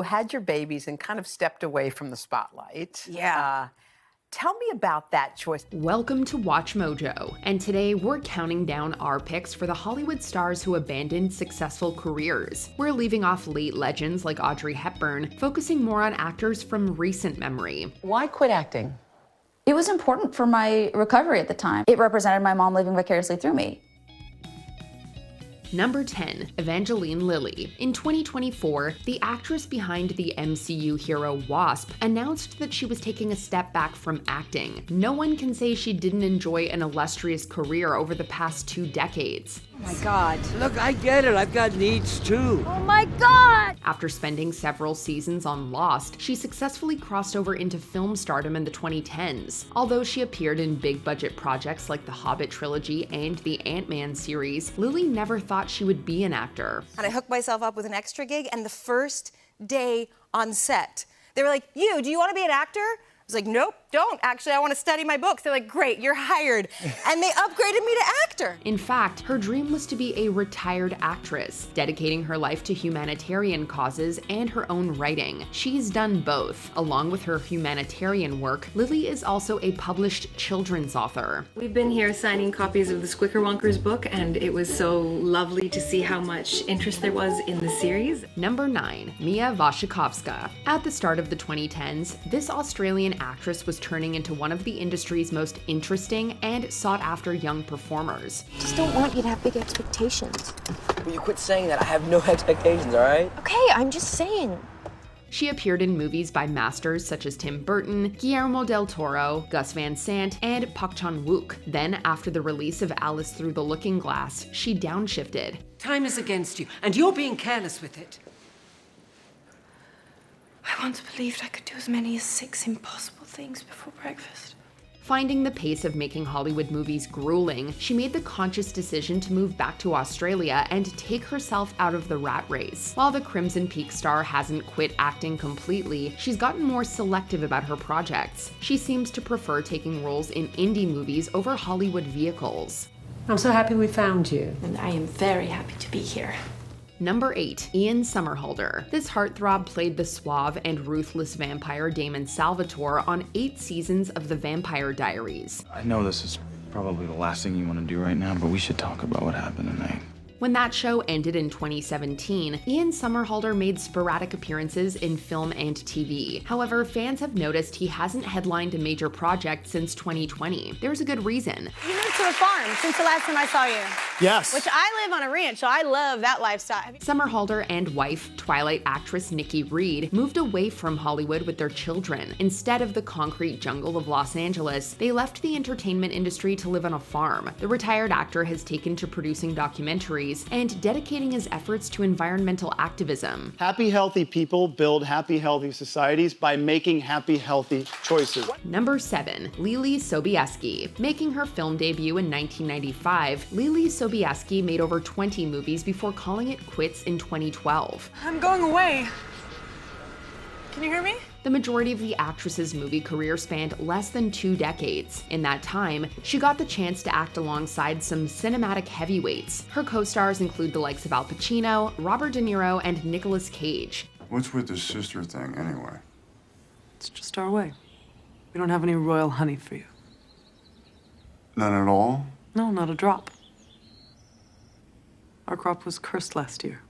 had your babies and kind of stepped away from the spotlight. Yeah. Tell me about that choice. Welcome to Watch Mojo, and today we're counting down our picks for the Hollywood stars who abandoned successful careers. We're leaving off late legends like Audrey Hepburn, focusing more on actors from recent memory. Why quit acting? It was important for my recovery at the time. It represented my mom living vicariously through me. Number 10, Evangeline Lilly. In 2024, the actress behind the MCU hero Wasp announced that she was taking a step back from acting. No one can say she didn't enjoy an illustrious career over the past 2 decades. Oh my God. Look, I get it. I've got needs too. Oh my God! After spending several seasons on Lost, she successfully crossed over into film stardom in the 2010s. Although she appeared in big-budget projects like the Hobbit trilogy and the Ant-Man series, Lilly never thought she would be an actor. And I hooked myself up with an extra gig, and the first day on set, they were like, do you want to be an actor? I was like, nope, don't. Actually, I want to study my books. They're like, great, you're hired. And they upgraded me to actor. In fact, her dream was to be a retired actress, dedicating her life to humanitarian causes and her own writing. She's done both. Along with her humanitarian work, Lilly is also a published children's author. We've been here signing copies of the Squickerwonkers book, and it was so lovely to see how much interest there was in the series. Number 9, Mia Wasikowska. At the start of the 2010s, this Australian actress was turning into one of the industry's most interesting and sought-after young performers. Just don't want you to have big expectations. Will you quit saying that? I have no expectations, all right? Okay, I'm just saying. She appeared in movies by masters such as Tim Burton, Guillermo del Toro, Gus Van Sant, and Park Chan-wook. Then, after the release of Alice Through the Looking Glass, she downshifted. Time is against you, and you're being careless with it. I once believed I could do as many as 6 impossible things before breakfast. Finding the pace of making Hollywood movies grueling, she made the conscious decision to move back to Australia and take herself out of the rat race. While the Crimson Peak star hasn't quit acting completely, she's gotten more selective about her projects. She seems to prefer taking roles in indie movies over Hollywood vehicles. I'm so happy we found you. And I am very happy to be here. Number 8, Ian Somerhalder. This heartthrob played the suave and ruthless vampire Damon Salvatore on 8 seasons of The Vampire Diaries. I know this is probably the last thing you want to do right now, but we should talk about what happened tonight. When that show ended in 2017, Ian Somerhalder made sporadic appearances in film and TV. However, fans have noticed he hasn't headlined a major project since 2020. There's a good reason. You moved to a farm since the last time I saw you. Yes. Which I live on a ranch, so I love that lifestyle. Somerhalder and wife, Twilight actress Nikki Reed, moved away from Hollywood with their children. Instead of the concrete jungle of Los Angeles, they left the entertainment industry to live on a farm. The retired actor has taken to producing documentaries and dedicating his efforts to environmental activism. Happy, healthy people build happy, healthy societies by making happy, healthy choices. Number 7, Leelee Sobieski. Making her film debut in 1995, Leelee Sobieski made over 20 movies before calling it quits in 2012. I'm going away. Can you hear me? The majority of the actress's movie career spanned less than 2 decades. In that time, she got the chance to act alongside some cinematic heavyweights. Her co-stars include the likes of Al Pacino, Robert De Niro, and Nicolas Cage. What's with this sister thing, anyway? It's just our way. We don't have any royal honey for you. None at all? No, not a drop. Our crop was cursed last year.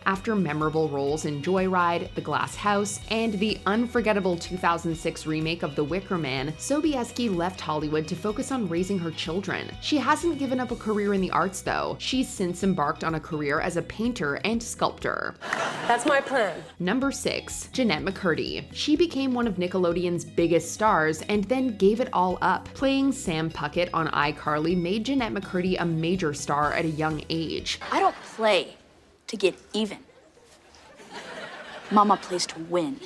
After memorable roles in Joyride, The Glass House, and the unforgettable 2006 remake of The Wicker Man, Sobieski left Hollywood to focus on raising her children. She hasn't given up a career in the arts, though. She's since embarked on a career as a painter and sculptor. That's my plan. Number 6, Jennette McCurdy. She became one of Nickelodeon's biggest stars and then gave it all up. Playing Sam Puckett on iCarly made Jennette McCurdy a major star at a young age. I don't play to get even. Mama plays to win.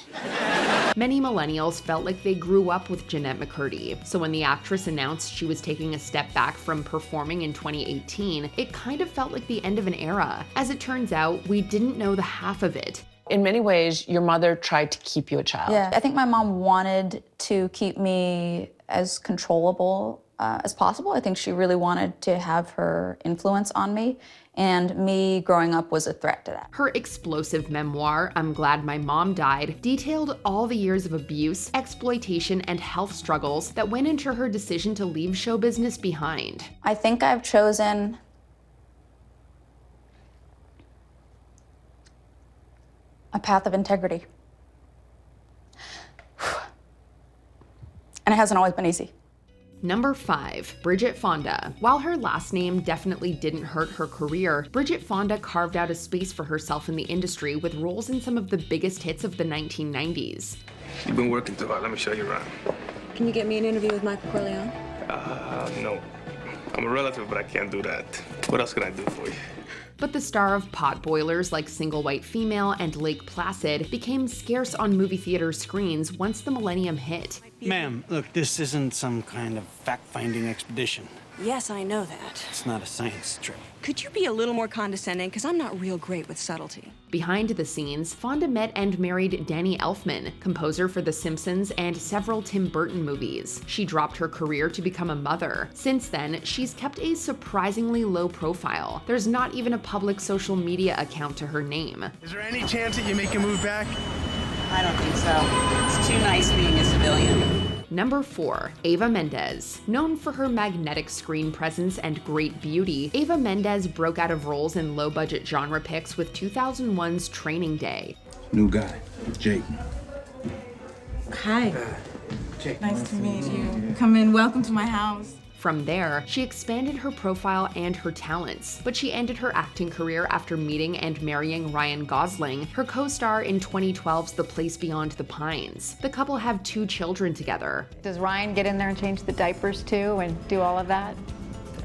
Many millennials felt like they grew up with Jennette McCurdy, so when the actress announced she was taking a step back from performing in 2018, it kind of felt like the end of an era. As it turns out, we didn't know the half of it. In many ways, your mother tried to keep you a child. Yeah, I think my mom wanted to keep me as controllable as possible. I think she really wanted to have her influence on me. and me growing up was a threat to that. Her explosive memoir, I'm Glad My Mom Died, detailed all the years of abuse, exploitation, and health struggles that went into her decision to leave show business behind. I think I've chosen a path of integrity. And it hasn't always been easy. Number 5, Bridget Fonda. While her last name definitely didn't hurt her career, Bridget Fonda carved out a space for herself in the industry with roles in some of the biggest hits of the 1990s. You've been working too hard. Let me show you around. Can you get me an interview with Michael Corleone? No. I'm a relative, but I can't do that. What else can I do for you? But the star of potboilers like Single White Female and Lake Placid became scarce on movie theater screens once the millennium hit. Ma'am, look, this isn't some kind of fact-finding expedition. Yes, I know that. It's not a science trip. Could you be a little more condescending? Because I'm not real great with subtlety. Behind the scenes, Fonda met and married Danny Elfman, composer for The Simpsons and several Tim Burton movies. She dropped her career to become a mother. Since then, she's kept a surprisingly low profile. There's not even a public social media account to her name. Is there any chance that you make a move back? I don't think so. It's too nice being a civilian. Number 4, Eva Mendes. Known for her magnetic screen presence and great beauty, Eva Mendes broke out of roles in low-budget genre picks with 2001's Training Day. New guy, Jake. Hi. Jake. Nice to meet you. Come in, welcome to my house. From there, she expanded her profile and her talents, but she ended her acting career after meeting and marrying Ryan Gosling, her co-star in 2012's The Place Beyond the Pines. The couple have 2 children together. Does Ryan get in there and change the diapers too and do all of that?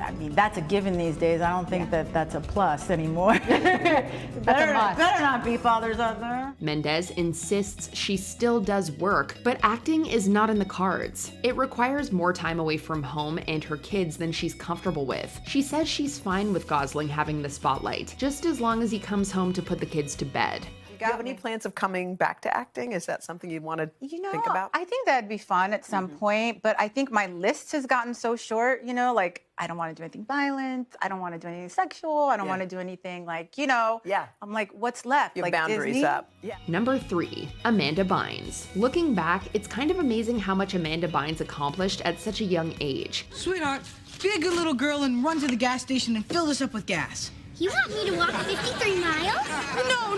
I mean, that's a given these days. I don't think that that's a plus anymore. Better not be fathers out there. Mendes insists she still does work, but acting is not in the cards. It requires more time away from home and her kids than she's comfortable with. She says she's fine with Gosling having the spotlight, just as long as he comes home to put the kids to bed. Do you have any plans of coming back to acting? Is that something you'd want to think about? I think that'd be fun at some point, but I think my list has gotten so short, like I don't want to do anything violent, I don't want to do anything sexual, I don't want to do anything like, I'm like, what's left? Your like boundaries Disney? up. Number 3, Amanda Bynes. Looking back, it's kind of amazing how much Amanda Bynes accomplished at such a young age. Sweetheart, be a good little girl and run to the gas station and fill this up with gas. You want me to walk 53 miles? No,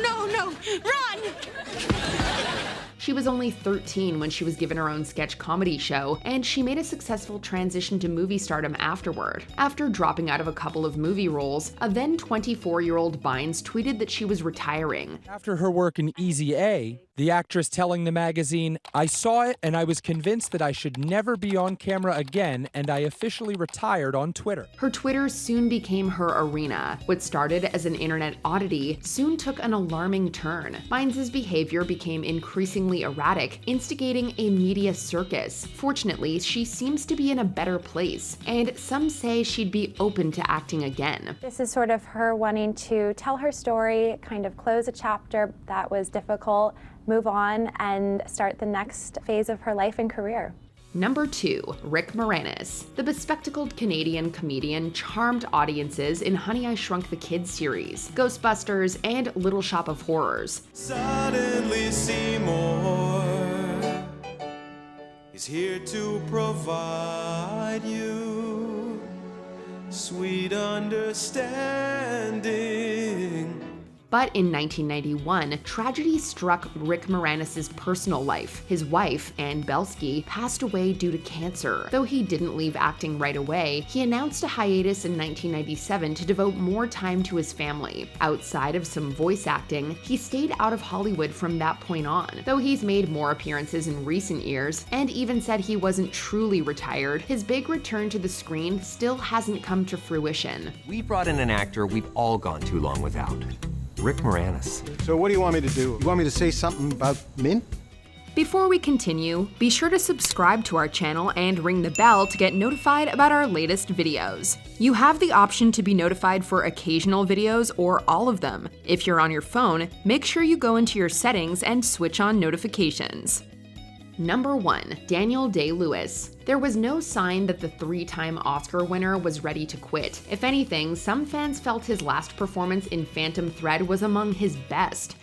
run! She was only 13 when she was given her own sketch comedy show, and she made a successful transition to movie stardom afterward. After dropping out of a couple of movie roles, a then 24-year-old Bynes tweeted that she was retiring. After her work in Easy A, the actress telling the magazine, "I saw it and I was convinced that I should never be on camera again, and I officially retired on Twitter." Her Twitter soon became her arena. What started as an internet oddity soon took an alarming turn. Bynes' behavior became increasingly erratic, instigating a media circus. Fortunately, she seems to be in a better place, and some say she'd be open to acting again. This is sort of her wanting to tell her story, kind of close a chapter that was difficult, move on, and start the next phase of her life and career. Number 2, Rick Moranis. The bespectacled Canadian comedian charmed audiences in Honey, I Shrunk the Kids series, Ghostbusters, and Little Shop of Horrors. Suddenly Seymour is here to provide you sweet understanding. But in 1991, tragedy struck Rick Moranis' personal life. His wife, Ann Belsky, passed away due to cancer. Though he didn't leave acting right away, he announced a hiatus in 1997 to devote more time to his family. Outside of some voice acting, he stayed out of Hollywood from that point on. Though he's made more appearances in recent years, and even said he wasn't truly retired, his big return to the screen still hasn't come to fruition. We brought in an actor we've all gone too long without. Rick Moranis. So what do you want me to do? You want me to say something about Mint? Before we continue, be sure to subscribe to our channel and ring the bell to get notified about our latest videos. You have the option to be notified for occasional videos or all of them. If you're on your phone, make sure you go into your settings and switch on notifications. Number 1. Daniel Day-Lewis. There was no sign that the 3-time Oscar winner was ready to quit. If anything, some fans felt his last performance in Phantom Thread was among his best.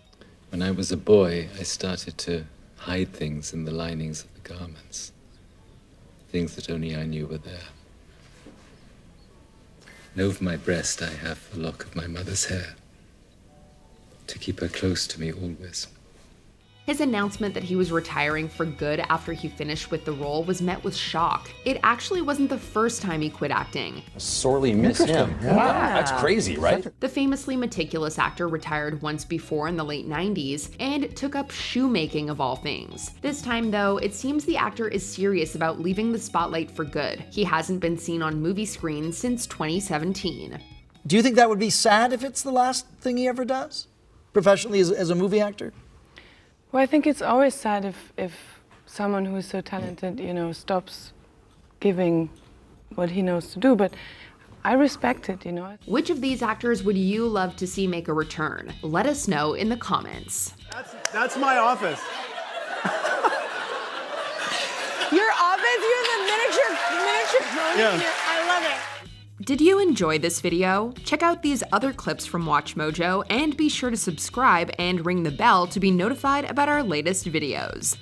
When I was a boy, I started to hide things in the linings of the garments. Things that only I knew were there. And over my breast I have a lock of my mother's hair, to keep her close to me always. His announcement that he was retiring for good after he finished with the role was met with shock. It actually wasn't the first time he quit acting. Sorely miss him. Yeah. Wow, that's crazy, right? The famously meticulous actor retired once before in the late 90s and took up shoemaking of all things. This time though, it seems the actor is serious about leaving the spotlight for good. He hasn't been seen on movie screens since 2017. Do you think that would be sad if it's the last thing he ever does? Professionally as a movie actor? Well, I think it's always sad if someone who is so talented, stops giving what he knows to do, but I respect it, Which of these actors would you love to see make a return? Let us know in the comments. That's my office. Your office? You're the miniature pony Yeah. here. I love it. Did you enjoy this video? Check out these other clips from WatchMojo and be sure to subscribe and ring the bell to be notified about our latest videos.